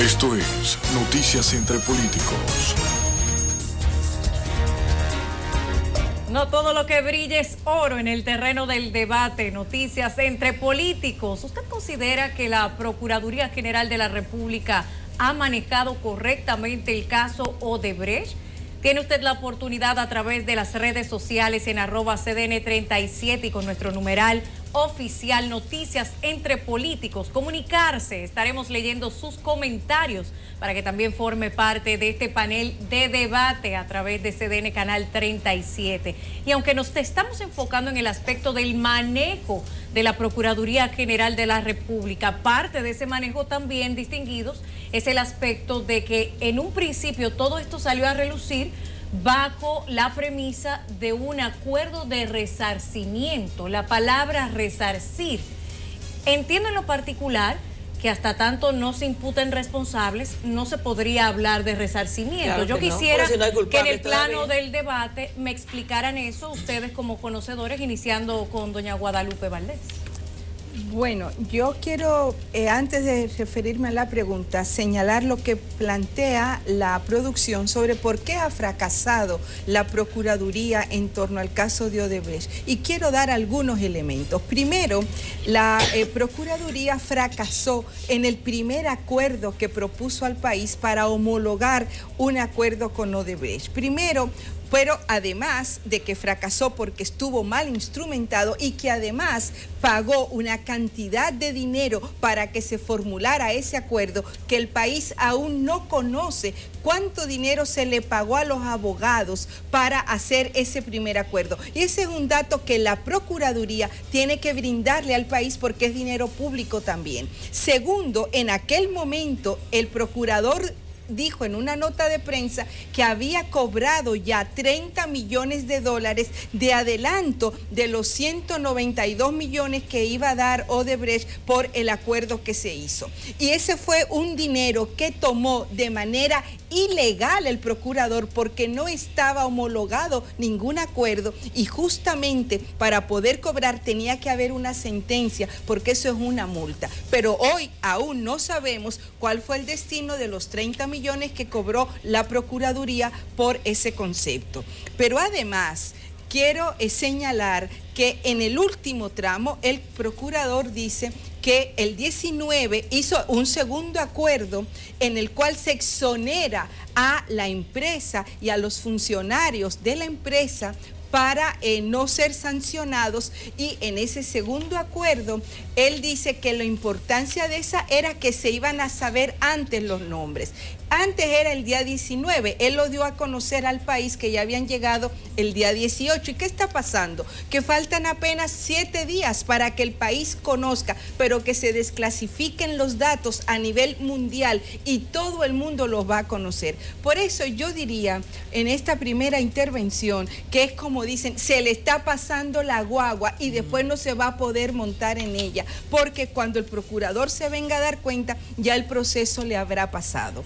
Esto es Noticias entre Políticos. No todo lo que brilla es oro en el terreno del debate. Noticias entre políticos. ¿Usted considera que la Procuraduría General de la República ha manejado correctamente el caso Odebrecht? Tiene usted la oportunidad a través de las redes sociales en @CDN37 y con nuestro numeral oficial Noticias entre Políticos comunicarse. Estaremos leyendo sus comentarios para que también forme parte de este panel de debate a través de CDN Canal 37. Y aunque nos estamos enfocando en el aspecto del manejo de la Procuraduría General de la República, parte de ese manejo también, distinguidos, es el aspecto de que en un principio todo esto salió a relucir bajo la premisa de un acuerdo de resarcimiento. La palabra resarcir. Entiendo en lo particular que hasta tanto no se imputen responsables, no se podría hablar de resarcimiento. Claro, yo quisiera que en el plano del debate me explicaran eso ustedes como conocedores, iniciando con doña Guadalupe Valdés. Bueno, yo quiero, antes de referirme a la pregunta, señalar lo que plantea la producción sobre por qué ha fracasado la Procuraduría en torno al caso de Odebrecht. Y quiero dar algunos elementos. Primero, la Procuraduría fracasó en el primer acuerdo que propuso al país para homologar un acuerdo con Odebrecht. Primero, pero además de que fracasó porque estuvo mal instrumentado y que además pagó una cantidad de dinero para que se formulara ese acuerdo, que el país aún no conoce cuánto dinero se le pagó a los abogados para hacer ese primer acuerdo. Y ese es un dato que la Procuraduría tiene que brindarle al país porque es dinero público también. Segundo, en aquel momento el procurador dijo en una nota de prensa que había cobrado ya $30 millones de adelanto de los 192 millones que iba a dar Odebrecht por el acuerdo que se hizo. Y ese fue un dinero que tomó de manera ilegal el procurador porque no estaba homologado ningún acuerdo y justamente para poder cobrar tenía que haber una sentencia porque eso es una multa. Pero hoy aún no sabemos cuál fue el destino de los 30 millones que cobró la Procuraduría por ese concepto. Pero además quiero señalar que en el último tramo el procurador dice que el 19 hizo un segundo acuerdo en el cual se exonera a la empresa y a los funcionarios de la empresa para no ser sancionados, y en ese segundo acuerdo él dice que la importancia de esa era que se iban a saber antes los nombres. Antes era el día 19, él lo dio a conocer al país que ya habían llegado el día 18. ¿Y qué está pasando? Que faltan apenas 7 días para que el país conozca, pero que se desclasifiquen los datos a nivel mundial y todo el mundo los va a conocer. Por eso yo diría en esta primera intervención que es como dicen, se le está pasando la guagua y después no se va a poder montar en ella, porque cuando el procurador se venga a dar cuenta, ya el proceso le habrá pasado.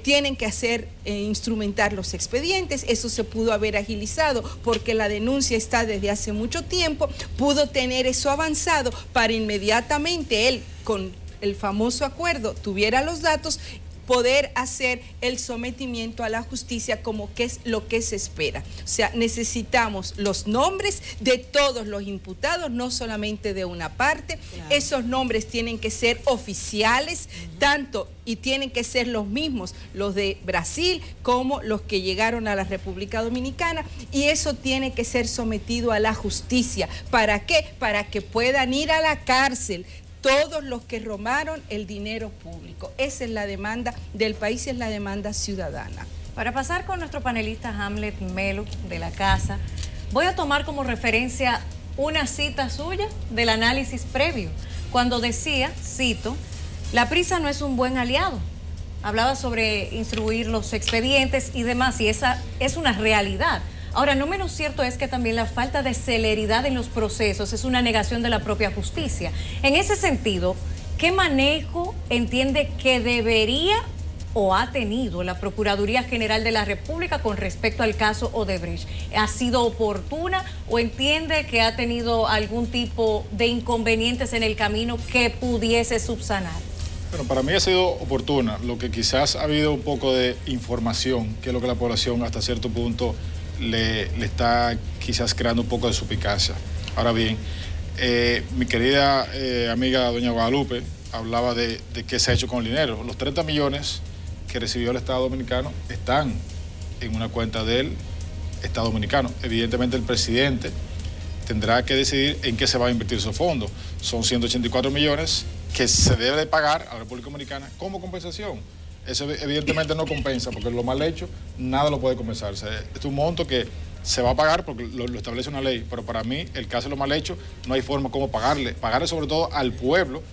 Tienen que instrumentar los expedientes, eso se pudo haber agilizado porque la denuncia está desde hace mucho tiempo, pudo tener eso avanzado para inmediatamente él, con el famoso acuerdo, tuviera los datos, poder hacer el sometimiento a la justicia como que es lo que se espera. O sea, necesitamos los nombres de todos los imputados, no solamente de una parte. Claro. Esos nombres tienen que ser oficiales, tanto y tienen que ser los mismos, los de Brasil como los que llegaron a la República Dominicana, y eso tiene que ser sometido a la justicia. ¿Para qué? Para que puedan ir a la cárcel todos los que robaron el dinero público. Esa es la demanda del país, es la demanda ciudadana. Para pasar con nuestro panelista Hamlet Melo de la casa, voy a tomar como referencia una cita suya del análisis previo, cuando decía, cito, la prisa no es un buen aliado. Hablaba sobre instruir los expedientes y demás, y esa es una realidad. Ahora, no menos cierto es que también la falta de celeridad en los procesos es una negación de la propia justicia. En ese sentido, ¿qué manejo entiende que debería o ha tenido la Procuraduría General de la República con respecto al caso Odebrecht? ¿Ha sido oportuna o entiende que ha tenido algún tipo de inconvenientes en el camino que pudiese subsanar? Bueno, para mí ha sido oportuna. Lo que quizás ha habido un poco de información, que es lo que la población hasta cierto punto le está quizás creando un poco de suspicacia. Ahora bien, mi querida amiga doña Guadalupe hablaba de qué se ha hecho con el dinero. Los 30 millones que recibió el Estado Dominicano están en una cuenta del Estado Dominicano. Evidentemente el presidente tendrá que decidir en qué se va a invertir esos fondos. Son 184 millones que se debe de pagar a la República Dominicana como compensación. Eso evidentemente no compensa, porque lo mal hecho, nada lo puede compensar. O sea, es un monto que se va a pagar porque lo establece una ley, pero para mí, el caso de lo mal hecho, no hay forma como pagarle sobre todo al pueblo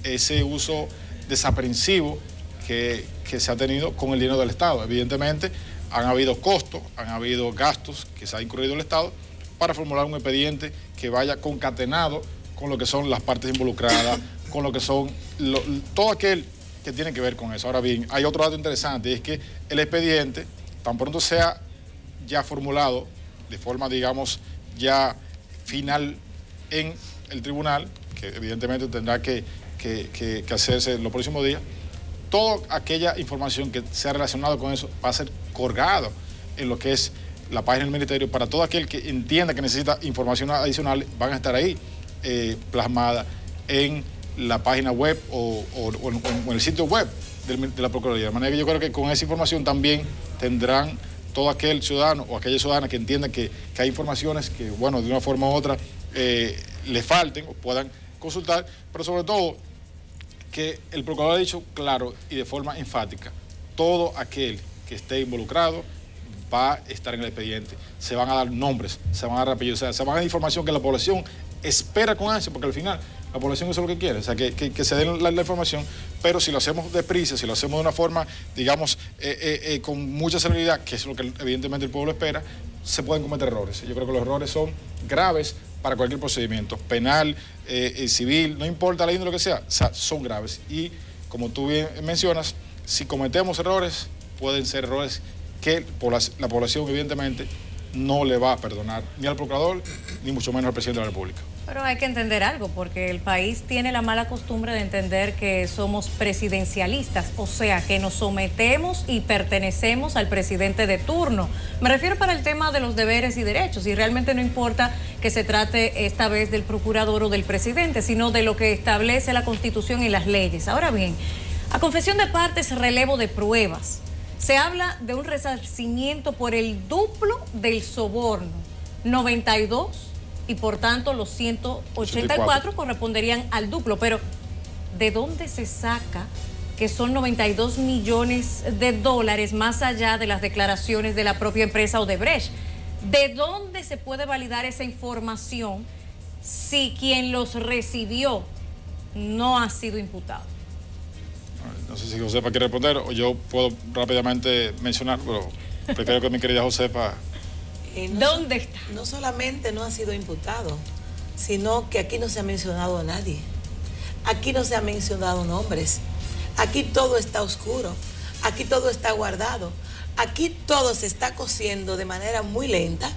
ese uso desaprensivo que se ha tenido con el dinero del Estado. Evidentemente, han habido costos, han habido gastos que se ha incurrido el Estado para formular un expediente que vaya concatenado con lo que son las partes involucradas, con lo que son todo aquel que tiene que ver con eso. Ahora bien, hay otro dato interesante, y es que el expediente, tan pronto sea ya formulado de forma, digamos, ya final en el tribunal, que evidentemente tendrá que hacerse los próximos días, toda aquella información que sea relacionada con eso va a ser colgado en lo que es la página del Ministerio. Para todo aquel que entienda que necesita información adicional, van a estar ahí plasmadas en la página web o en el sitio web de la Procuraduría. De manera que yo creo que con esa información también tendrán todo aquel ciudadano o aquella ciudadana que entienda que hay informaciones que, bueno, de una forma u otra le falten o puedan consultar, pero sobre todo que el procurador ha dicho claro y de forma enfática, todo aquel que esté involucrado va a estar en el expediente. Se van a dar nombres, se van a dar apellidos, o sea, se van a dar información que la población espera con ansia, porque al final la población eso es lo que quiere, o sea, que se den la información, pero si lo hacemos deprisa, si lo hacemos de una forma, digamos, con mucha celeridad, que es lo que evidentemente el pueblo espera, se pueden cometer errores. Yo creo que los errores son graves para cualquier procedimiento, penal, civil, no importa la índole lo que sea, o sea, son graves. Y como tú bien mencionas, si cometemos errores, pueden ser errores que la población evidentemente no le va a perdonar ni al procurador, ni mucho menos al presidente de la República. Pero hay que entender algo, porque el país tiene la mala costumbre de entender que somos presidencialistas, o sea, que nos sometemos y pertenecemos al presidente de turno. Me refiero para el tema de los deberes y derechos, y realmente no importa que se trate esta vez del procurador o del presidente, sino de lo que establece la Constitución y las leyes. Ahora bien, a confesión de partes, relevo de pruebas. Se habla de un resarcimiento por el duplo del soborno, 92, y por tanto los 184 corresponderían al duplo. Pero, ¿de dónde se saca que son 92 millones de dólares más allá de las declaraciones de la propia empresa Odebrecht? ¿De dónde se puede validar esa información si quien los recibió no ha sido imputado? No sé si Josefa quiere responder o yo puedo rápidamente mencionar, pero prefiero que mi querida Josefa... ¿Dónde está? No solamente no ha sido imputado, sino que aquí no se ha mencionado a nadie. Aquí no se ha mencionado nombres. Aquí todo está oscuro. Aquí todo está guardado. Aquí todo se está cociendo de manera muy lenta.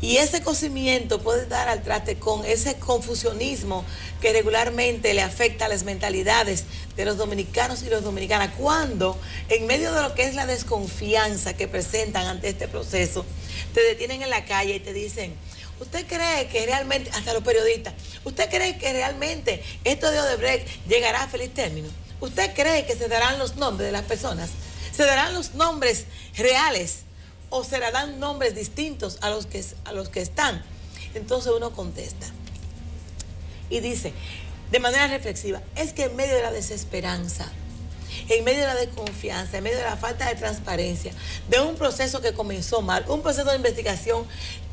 Y ese cocimiento puede dar al traste con ese confusionismo que regularmente le afecta a las mentalidades de los dominicanos y las dominicanas, cuando en medio de lo que es la desconfianza que presentan ante este proceso, te detienen en la calle y te dicen: ¿usted cree que realmente, hasta los periodistas, usted cree que realmente esto de Odebrecht llegará a feliz término? ¿Usted cree que se darán los nombres de las personas? ¿Se darán los nombres reales? ¿O se le dan nombres distintos a los que están? Entonces uno contesta y dice de manera reflexiva: es que en medio de la desesperanza, en medio de la desconfianza, en medio de la falta de transparencia, de un proceso que comenzó mal, un proceso de investigación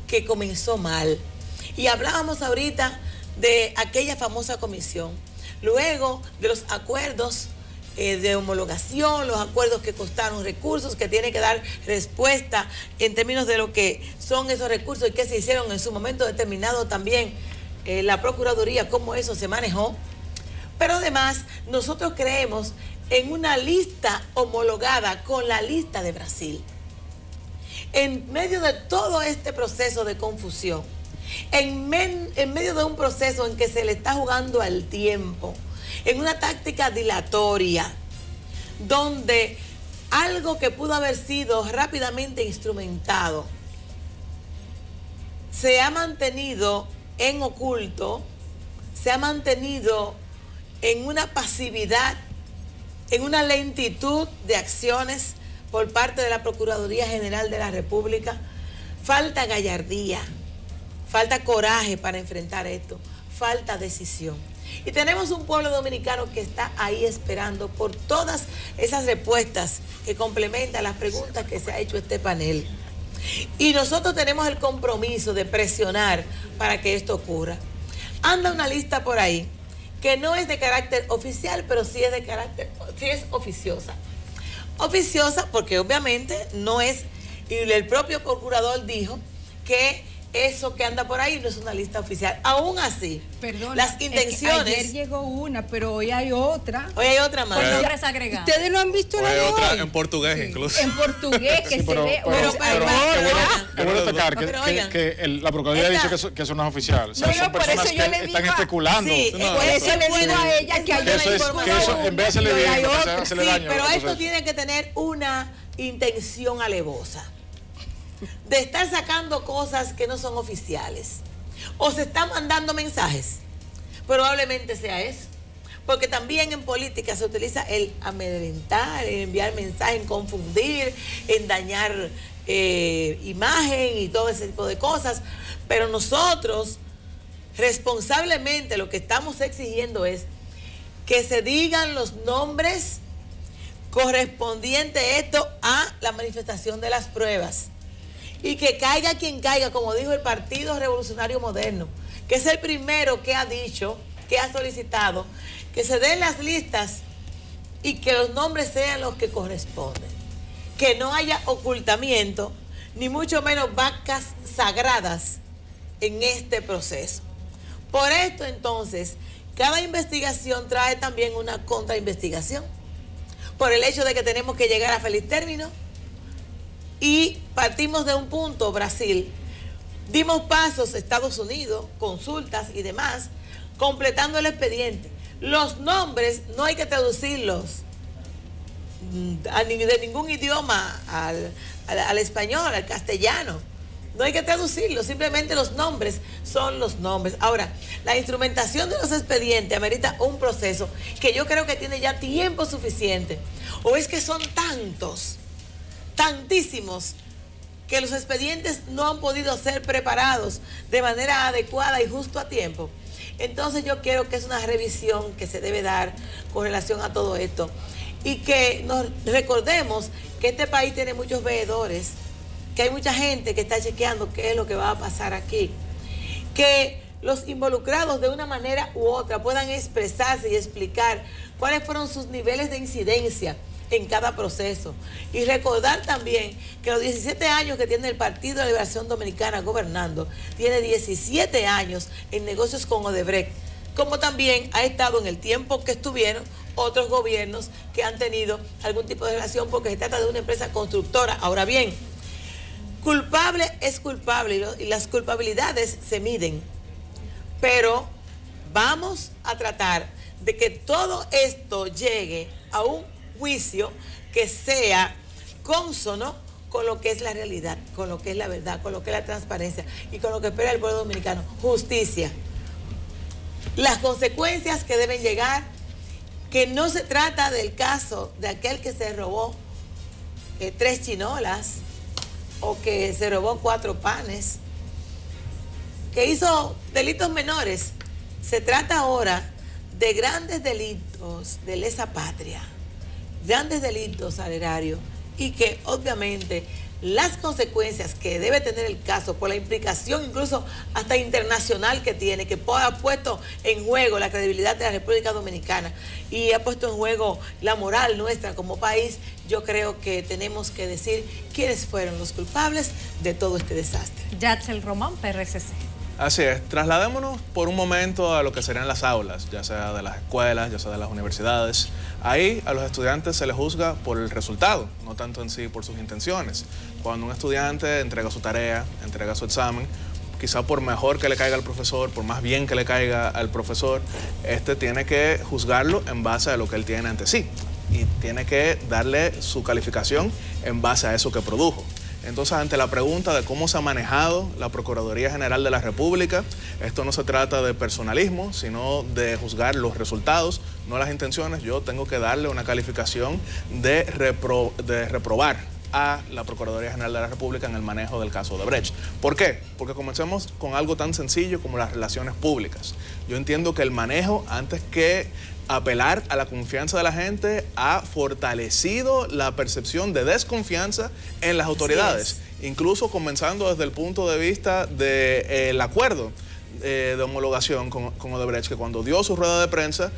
que comenzó mal, y hablábamos ahorita de aquella famosa comisión, luego de los acuerdos de homologación, los acuerdos que costaron recursos, que tienen que dar respuesta en términos de lo que son esos recursos y que se hicieron en su momento determinado también la Procuraduría, cómo eso se manejó. Pero además, nosotros creemos en una lista homologada con la lista de Brasil. En medio de todo este proceso de confusión, en medio de un proceso en que se le está jugando al tiempo, en una táctica dilatoria, donde algo que pudo haber sido rápidamente instrumentado se ha mantenido en oculto, se ha mantenido en una pasividad, en una lentitud de acciones por parte de la Procuraduría General de la República. Falta gallardía, falta coraje para enfrentar esto, falta decisión. Y tenemos un pueblo dominicano que está ahí esperando por todas esas respuestas que complementan las preguntas que se ha hecho este panel. Y nosotros tenemos el compromiso de presionar para que esto ocurra. Anda una lista por ahí que no es de carácter oficial, pero sí es de carácter, sí es oficiosa. Oficiosa porque obviamente no es, y el propio procurador dijo que eso que anda por ahí no es una lista oficial. Aún así, perdón, las intenciones... Ayer llegó una, pero hoy hay otra. Hoy hay otra más. Con nombres agregados. ¿Ustedes no han visto la de otra hoy? en portugués, incluso. En portugués, que Sí, se ve... pero qué bueno destacar Pero oigan, que la Procuraduría dice que eso no es oficial. O sea, No, son por personas eso yo que le están digo especulando. Sí, No, Por eso le digo a ella que que hay eso una es, que información. eso en vez de hacerle y bien, hay en vez de otra. hacerle sí, daño. pero entonces, esto tiene que tener una intención alevosa de estar sacando cosas que no son oficiales. O se están mandando mensajes. Probablemente sea eso. Porque también en política se utiliza el amedrentar, el enviar mensajes, en confundir, en dañar imagen y todo ese tipo de cosas. Pero nosotros, responsablemente, lo que estamos exigiendo es que se digan los nombres correspondientes esto a la manifestación de las pruebas. Y que caiga quien caiga, como dijo el Partido Revolucionario Moderno, que es el primero que ha dicho, que ha solicitado, que se den las listas y que los nombres sean los que corresponden. Que no haya ocultamiento, ni mucho menos vacas sagradas en este proceso. Por esto, entonces, cada investigación trae también una contrainvestigación. Por el hecho de que tenemos que llegar a feliz término. Y partimos de un punto, Brasil, dimos pasos, Estados Unidos, consultas y demás, completando el expediente. Los nombres no hay que traducirlos de ningún idioma al español, al castellano. No hay que traducirlos, simplemente los nombres son los nombres. Ahora, la instrumentación de los expedientes amerita un proceso que yo creo que tiene ya tiempo suficiente. O es que son tantísimos, que los expedientes no han podido ser preparados de manera adecuada y justo a tiempo. Entonces yo creo que es una revisión que se debe dar con relación a todo esto. Y que nos recordemos que este país tiene muchos veedores, que hay mucha gente que está chequeando qué es lo que va a pasar aquí. Que los involucrados de una manera u otra puedan expresarse y explicar cuáles fueron sus niveles de incidencia en cada proceso. Y recordar también que los 17 años que tiene el Partido de Liberación Dominicana gobernando, tiene 17 años en negocios con Odebrecht, como también ha estado en el tiempo que estuvieron otros gobiernos que han tenido algún tipo de relación, porque se trata de una empresa constructora. Ahora bien, culpable es culpable y las culpabilidades se miden, pero vamos a tratar de que todo esto llegue a un juicio que sea cónsono con lo que es la realidad, con lo que es la verdad, con lo que es la transparencia y con lo que espera el pueblo dominicano. Justicia. Las consecuencias que deben llegar, que no se trata del caso de aquel que se robó 3 chinolas o que se robó 4 panes, que hizo delitos menores. Se trata ahora de grandes delitos de lesa patria, grandes delitos al erario, y que obviamente las consecuencias que debe tener el caso por la implicación incluso hasta internacional que tiene, que ha puesto en juego la credibilidad de la República Dominicana y ha puesto en juego la moral nuestra como país, yo creo que tenemos que decir quiénes fueron los culpables de todo este desastre. Yatzel Román, PRCC. Así es, trasladémonos por un momento a lo que serían las aulas, ya sea de las escuelas, ya sea de las universidades. Ahí a los estudiantes se les juzga por el resultado, no tanto en sí por sus intenciones. Cuando un estudiante entrega su tarea, entrega su examen, quizá por mejor que le caiga al profesor, por más bien que le caiga al profesor, tiene que juzgarlo en base a lo que él tiene ante sí y tiene que darle su calificación en base a eso que produjo. Entonces, ante la pregunta de cómo se ha manejado la Procuraduría General de la República, esto no se trata de personalismo, sino de juzgar los resultados, no las intenciones. Yo tengo que darle una calificación de reprobar a la Procuraduría General de la República en el manejo del caso Odebrecht. ¿Por qué? Porque comencemos con algo tan sencillo como las relaciones públicas. Yo entiendo que el manejo, antes que apelar a la confianza de la gente, ha fortalecido la percepción de desconfianza en las autoridades, incluso comenzando desde el punto de vista del acuerdo de homologación con Odebrecht, que cuando dio su rueda de prensa,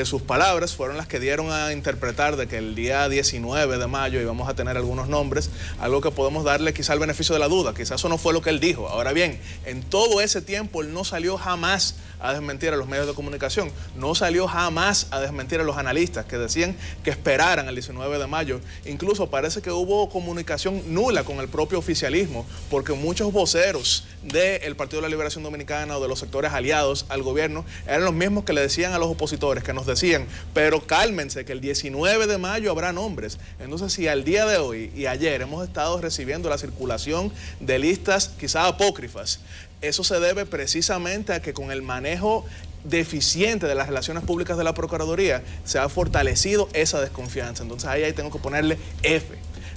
sus palabras fueron las que dieron a interpretar de que el día 19 de mayo íbamos a tener algunos nombres, algo que podemos darle quizá el beneficio de la duda, quizás eso no fue lo que él dijo. Ahora bien, en todo ese tiempo él no salió jamás a desmentir a los medios de comunicación, no salió jamás a desmentir a los analistas que decían que esperaran el 19 de mayo. Incluso parece que hubo comunicación nula con el propio oficialismo, porque muchos voceros del Partido de la Liberación Dominicana o de los sectores aliados al gobierno eran los mismos que le decían a los opositores, que nos decían, pero cálmense, que el 19 de mayo habrá nombres. Entonces, si al día de hoy y ayer hemos estado recibiendo la circulación de listas quizás apócrifas, eso se debe precisamente a que con el manejo deficiente de las relaciones públicas de la Procuraduría se ha fortalecido esa desconfianza. Entonces ahí tengo que ponerle F.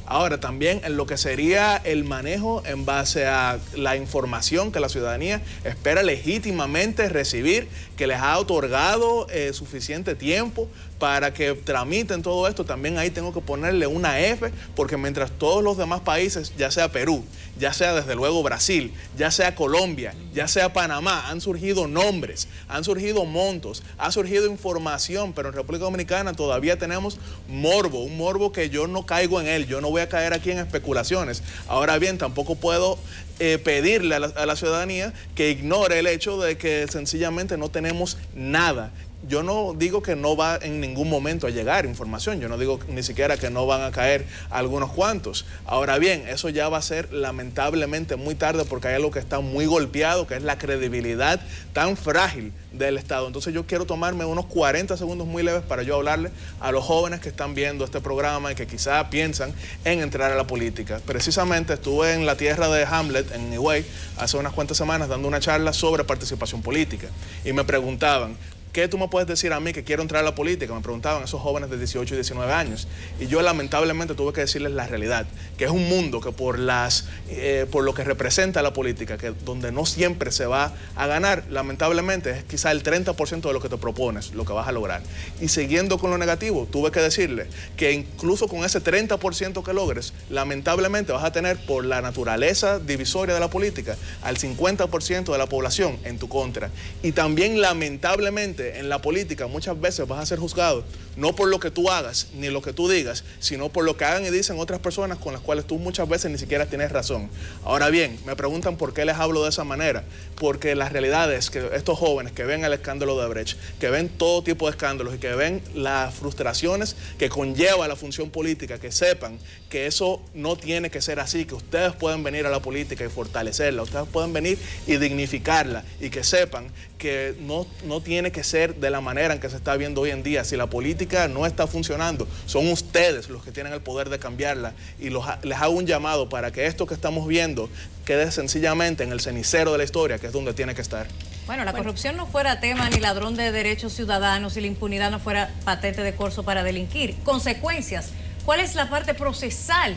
Ahora, también en lo que sería el manejo en base a la información que la ciudadanía espera legítimamente recibir, que les ha otorgado suficiente tiempo para que tramiten todo esto, también ahí tengo que ponerle una F, porque mientras todos los demás países, ya sea Perú, ya sea desde luego Brasil, ya sea Colombia, ya sea Panamá, han surgido nombres, han surgido montos, ha surgido información, pero en República Dominicana todavía tenemos morbo, un morbo que yo no caigo en él, yo no voy a caer aquí en especulaciones. Ahora bien, tampoco puedo pedirle a la ciudadanía que ignore el hecho de que sencillamente no tenemos nada. Yo no digo que no va en ningún momento a llegar información, yo no digo ni siquiera que no van a caer algunos cuantos. Ahora bien, eso ya va a ser lamentablemente muy tarde, porque hay algo que está muy golpeado, que es la credibilidad tan frágil del Estado. Entonces yo quiero tomarme unos 40 segundos muy leves para yo hablarle a los jóvenes que están viendo este programa y que quizá piensan en entrar a la política. Precisamente estuve en la tierra de Hamlet, en Higüey, hace unas cuantas semanas dando una charla sobre participación política y me preguntaban, ¿qué tú me puedes decir a mí que quiero entrar a la política? Me preguntaban esos jóvenes de 18 y 19 años. Y yo lamentablemente tuve que decirles la realidad, que es un mundo que por lo que representa la política, que donde no siempre se va a ganar, lamentablemente es quizá el 30% de lo que te propones, lo que vas a lograr. Y siguiendo con lo negativo, tuve que decirle que incluso con ese 30% que logres, lamentablemente vas a tener, por la naturaleza divisoria de la política, al 50% de la población en tu contra. Y también lamentablemente en la política muchas veces vas a ser juzgado no por lo que tú hagas ni lo que tú digas, sino por lo que hagan y dicen otras personas con las cuales tú muchas veces ni siquiera tienes razón. Ahora bien, me preguntan por qué les hablo de esa manera, porque la realidad es que estos jóvenes que ven el escándalo de Odebrecht, que ven todo tipo de escándalos y que ven las frustraciones que conlleva la función política, que sepan que eso no tiene que ser así, que ustedes pueden venir a la política y fortalecerla, ustedes pueden venir y dignificarla, y que sepan que no tiene que ser de la manera en que se está viendo hoy en día. Si la política no está funcionando, son ustedes los que tienen el poder de cambiarla, y les hago un llamado para que esto que estamos viendo quede sencillamente en el cenicero de la historia, que es donde tiene que estar. Bueno, la corrupción no fuera tema ni ladrón de derechos ciudadanos y la impunidad no fuera patente de corso para delinquir. Consecuencias. ¿Cuál es la parte procesal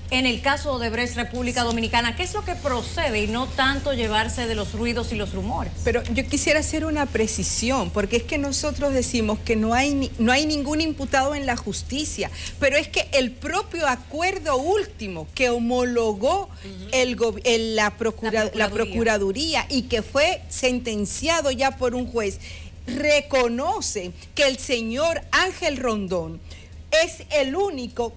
en el caso de Odebrecht República Dominicana? ¿Qué es lo que procede y no tanto llevarse de los ruidos y los rumores? Pero yo quisiera hacer una precisión, porque es que nosotros decimos que no hay ningún imputado en la justicia, pero es que el propio acuerdo último que homologó la Procuraduría y que fue sentenciado ya por un juez, reconoce que el señor Ángel Rondón es el único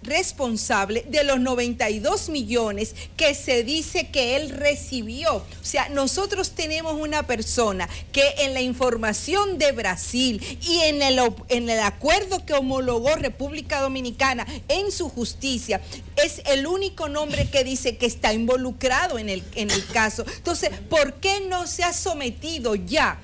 responsable de los 92 millones que se dice que él recibió. O sea, nosotros tenemos una persona que en la información de Brasil y en el acuerdo que homologó República Dominicana en su justicia, es el único nombre que dice que está involucrado en el caso. Entonces, ¿por qué no se ha sometido ya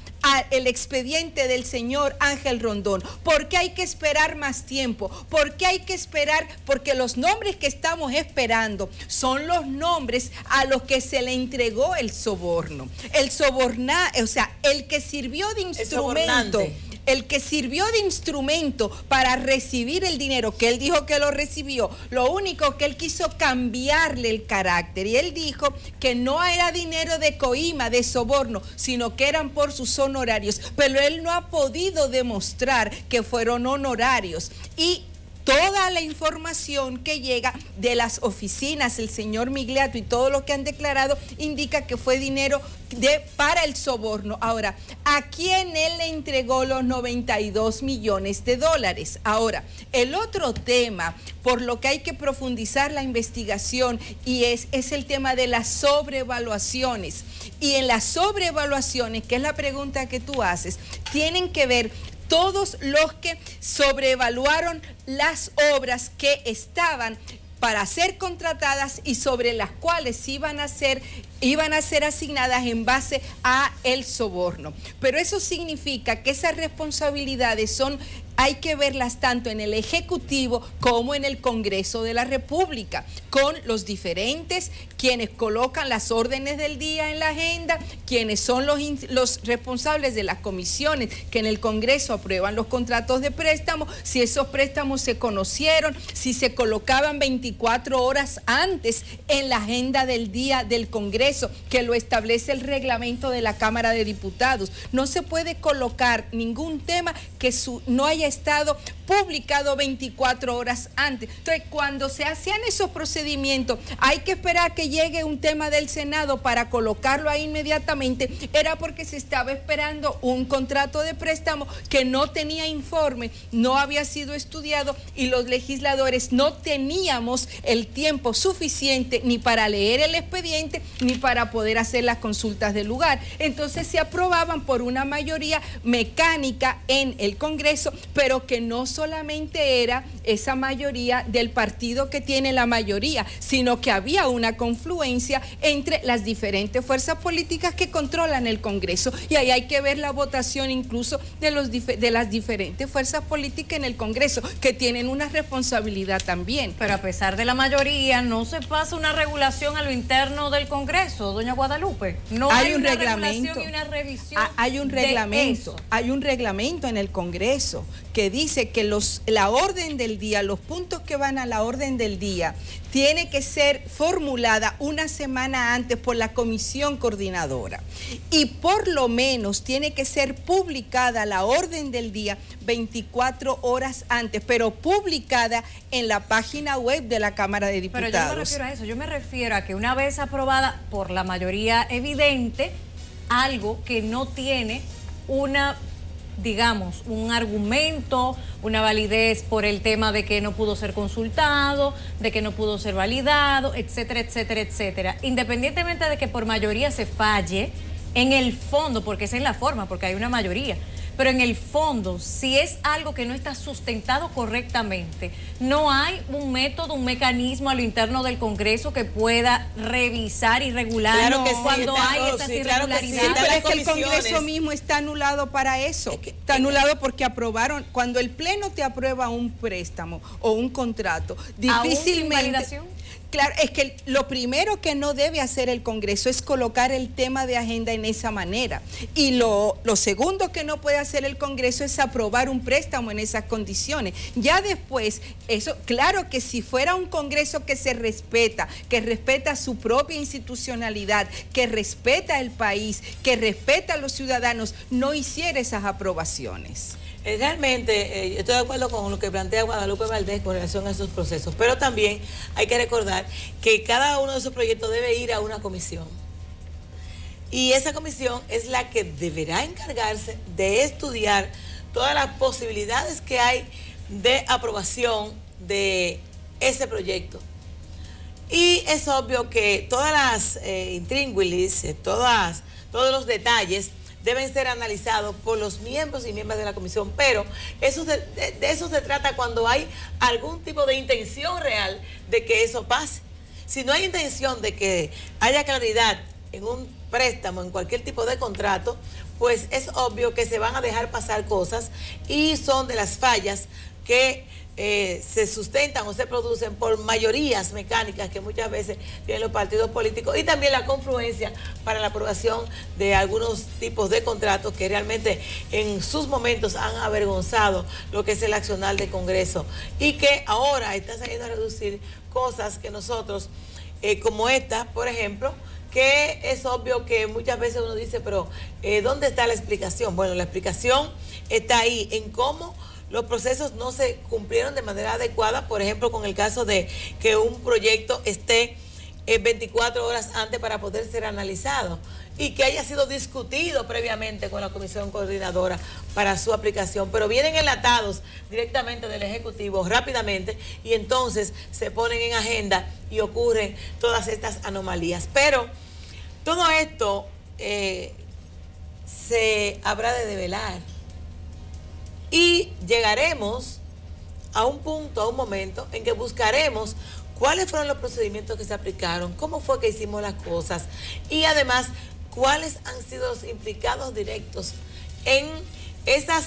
el expediente del señor Ángel Rondón? ¿Por qué hay que esperar más tiempo? ¿Por qué hay que esperar? Porque los nombres que estamos esperando son los nombres a los que se le entregó el soborno. El sobornar, o sea, el que sirvió de instrumento. El que sirvió de instrumento para recibir el dinero, que él dijo que lo recibió, lo único que él quiso cambiarle el carácter, y él dijo que no era dinero de coima, de soborno, sino que eran por sus honorarios, pero él no ha podido demostrar que fueron honorarios. Y toda la información que llega de las oficinas, el señor Migliato y todo lo que han declarado indica que fue dinero para el soborno. Ahora, ¿a quién él le entregó los 92 millones de dólares? Ahora, el otro tema por lo que hay que profundizar la investigación y es el tema de las sobrevaluaciones. Y en las sobrevaluaciones, que es la pregunta que tú haces, tienen que ver todos los que sobrevaluaron las obras que estaban para ser contratadas y sobre las cuales iban a ser asignadas en base a el soborno. Pero eso significa que esas responsabilidades hay que verlas tanto en el Ejecutivo como en el Congreso de la República, con los diferentes, quienes colocan las órdenes del día en la agenda, quienes son los responsables de las comisiones que en el Congreso aprueban los contratos de préstamo, si esos préstamos se conocieron, si se colocaban 24 horas antes en la agenda del día del Congreso, que lo establece el reglamento de la Cámara de Diputados. No se puede colocar ningún tema que no haya estado publicado 24 horas antes. Entonces, cuando se hacían esos procedimientos, hay que esperar que llegue un tema del Senado para colocarlo ahí inmediatamente, era porque se estaba esperando un contrato de préstamo que no tenía informe, no había sido estudiado y los legisladores no teníamos el tiempo suficiente ni para leer el expediente ni para poder hacer las consultas del lugar. Entonces se aprobaban por una mayoría mecánica en el Congreso, pero que no solamente era esa mayoría del partido que tiene la mayoría, sino que había una confluencia entre las diferentes fuerzas políticas que controlan el Congreso. Y ahí hay que ver la votación incluso de las diferentes fuerzas políticas en el Congreso, que tienen una responsabilidad también. Pero a pesar de la mayoría, no se pasa una regulación a lo interno del Congreso, doña Guadalupe. No hay un reglamento y una revisión. Hay un reglamento en el Congreso que dice que la orden del día, los puntos que van a la orden del día, tiene que ser formulada una semana antes por la comisión coordinadora y por lo menos tiene que ser publicada la orden del día 24 horas antes, pero publicada en la página web de la Cámara de Diputados. Pero yo no me refiero a eso, yo me refiero a que una vez aprobada por la mayoría evidente, algo que no tiene digamos, un argumento, una validez por el tema de que no pudo ser consultado, de que no pudo ser validado, etcétera, etcétera, etcétera. Independientemente de que por mayoría se falle, en el fondo, porque es en la forma, porque hay una mayoría, pero en el fondo, si es algo que no está sustentado correctamente, no hay un método, un mecanismo a lo interno del Congreso que pueda revisar y regular cuando hay esas irregularidades. Sí, pero es que el Congreso mismo está anulado para eso. Está anulado porque aprobaron, cuando el Pleno te aprueba un préstamo o un contrato, difícilmente... Claro, es que lo primero que no debe hacer el Congreso es colocar el tema de agenda en esa manera. Y lo segundo que no puede hacer el Congreso es aprobar un préstamo en esas condiciones. Ya después, eso, claro que si fuera un Congreso que se respeta, que respeta su propia institucionalidad, que respeta el país, que respeta a los ciudadanos, no hiciera esas aprobaciones. Realmente, yo estoy de acuerdo con lo que plantea Guadalupe Valdés con relación a esos procesos, pero también hay que recordar que cada uno de esos proyectos debe ir a una comisión. Y esa comisión es la que deberá encargarse de estudiar todas las posibilidades que hay de aprobación de ese proyecto. Y es obvio que todas las intríngulis, todos los detalles deben ser analizados por los miembros y miembros de la comisión, pero de eso se trata cuando hay algún tipo de intención real de que eso pase. Si no hay intención de que haya claridad en un préstamo, en cualquier tipo de contrato, pues es obvio que se van a dejar pasar cosas y son de las fallas que se sustentan o se producen por mayorías mecánicas que muchas veces tienen los partidos políticos y también la confluencia para la aprobación de algunos tipos de contratos que realmente en sus momentos han avergonzado lo que es el accionar del Congreso y que ahora está saliendo a reducir cosas que nosotros, como esta, por ejemplo, que es obvio que muchas veces uno dice, pero ¿dónde está la explicación? Bueno, la explicación está ahí en cómo los procesos no se cumplieron de manera adecuada, por ejemplo, con el caso de que un proyecto esté 24 horas antes para poder ser analizado y que haya sido discutido previamente con la comisión coordinadora para su aplicación, pero vienen enlatados directamente del Ejecutivo rápidamente y entonces se ponen en agenda y ocurren todas estas anomalías. Pero todo esto se habrá de develar. Y llegaremos a un punto, a un momento en que buscaremos cuáles fueron los procedimientos que se aplicaron, cómo fue que hicimos las cosas y además cuáles han sido los implicados directos en esas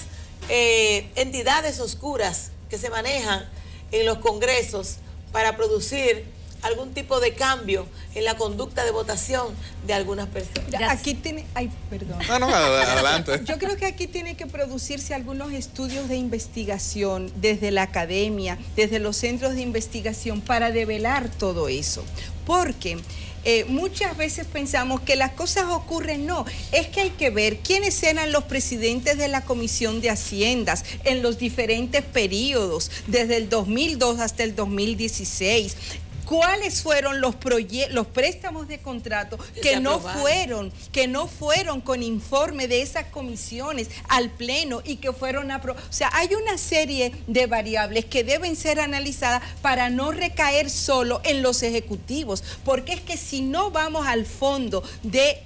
entidades oscuras que se manejan en los congresos para producir algún tipo de cambio en la conducta de votación de algunas personas. Aquí tiene, perdón. No, adelante. Yo creo que aquí tiene que producirse algunos estudios de investigación desde la academia, desde los centros de investigación para develar todo eso. Porque muchas veces pensamos que las cosas ocurren, no, es que hay que ver quiénes eran los presidentes de la Comisión de Haciendas en los diferentes periodos, desde el 2002 hasta el 2016. ¿Cuáles fueron los préstamos de contrato que no fueron con informe de esas comisiones al Pleno y que fueron aprobados? O sea, hay una serie de variables que deben ser analizadas para no recaer solo en los ejecutivos, porque es que si no vamos al fondo de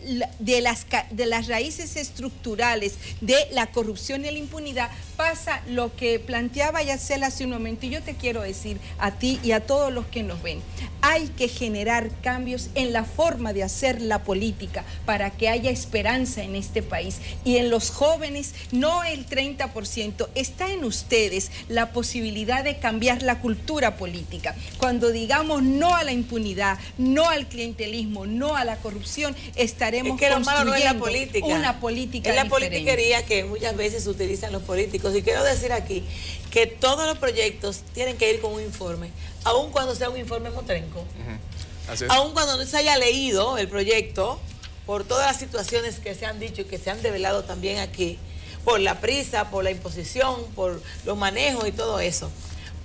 las raíces estructurales de la corrupción y la impunidad, pasa lo que planteaba Yacel hace un momento, y yo te quiero decir a ti y a todos los que nos ven, hay que generar cambios en la forma de hacer la política para que haya esperanza en este país. Y en los jóvenes, no el 30%, está en ustedes la posibilidad de cambiar la cultura política. Cuando digamos no a la impunidad, no al clientelismo, no a la corrupción, estaremos construyendo no es la política. Una política es la diferente. politiquería que muchas veces utilizan los políticos. Y quiero decir aquí que todos los proyectos tienen que ir con un informe, aun cuando sea un informe motrenco, aun cuando no se haya leído el proyecto, por todas las situaciones que se han dicho y que se han develado también aquí, por la prisa, por la imposición, por los manejos y todo eso.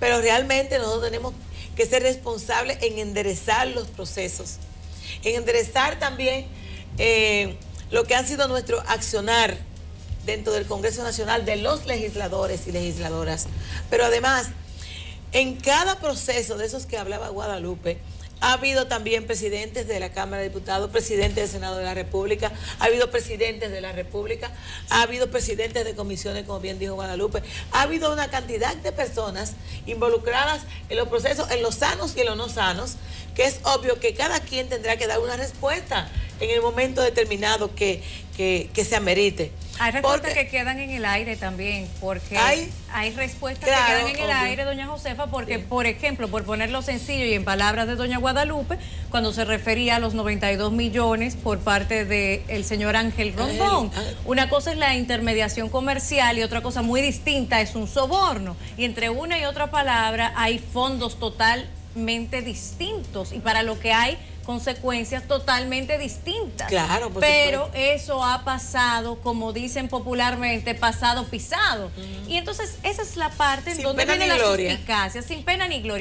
Pero realmente nosotros tenemos que ser responsables en enderezar los procesos, en enderezar también lo que ha sido nuestro accionar dentro del Congreso Nacional de los legisladores y legisladoras. Pero además, en cada proceso de esos que hablaba Guadalupe, ha habido también presidentes de la Cámara de Diputados, presidentes del Senado de la República, ha habido presidentes de la República, ha habido presidentes de comisiones, como bien dijo Guadalupe, ha habido una cantidad de personas involucradas en los procesos, en los sanos y en los no sanos, que es obvio que cada quien tendrá que dar una respuesta en el momento determinado que se amerite. Hay respuestas que quedan en el aire también, porque hay respuestas que quedan en el aire, doña Josefa, porque, por ejemplo, por ponerlo sencillo y en palabras de doña Guadalupe, cuando se refería a los 92 millones por parte del señor Ángel Rondón. Una cosa es la intermediación comercial y otra cosa muy distinta es un soborno. Y entre una y otra palabra hay fondos totalmente distintos y para lo que hay consecuencias totalmente distintas. Claro, por pero supuesto. Eso ha pasado, como dicen popularmente, pasado pisado. Y entonces esa es la parte en donde viene la suspicacia, sin pena ni gloria.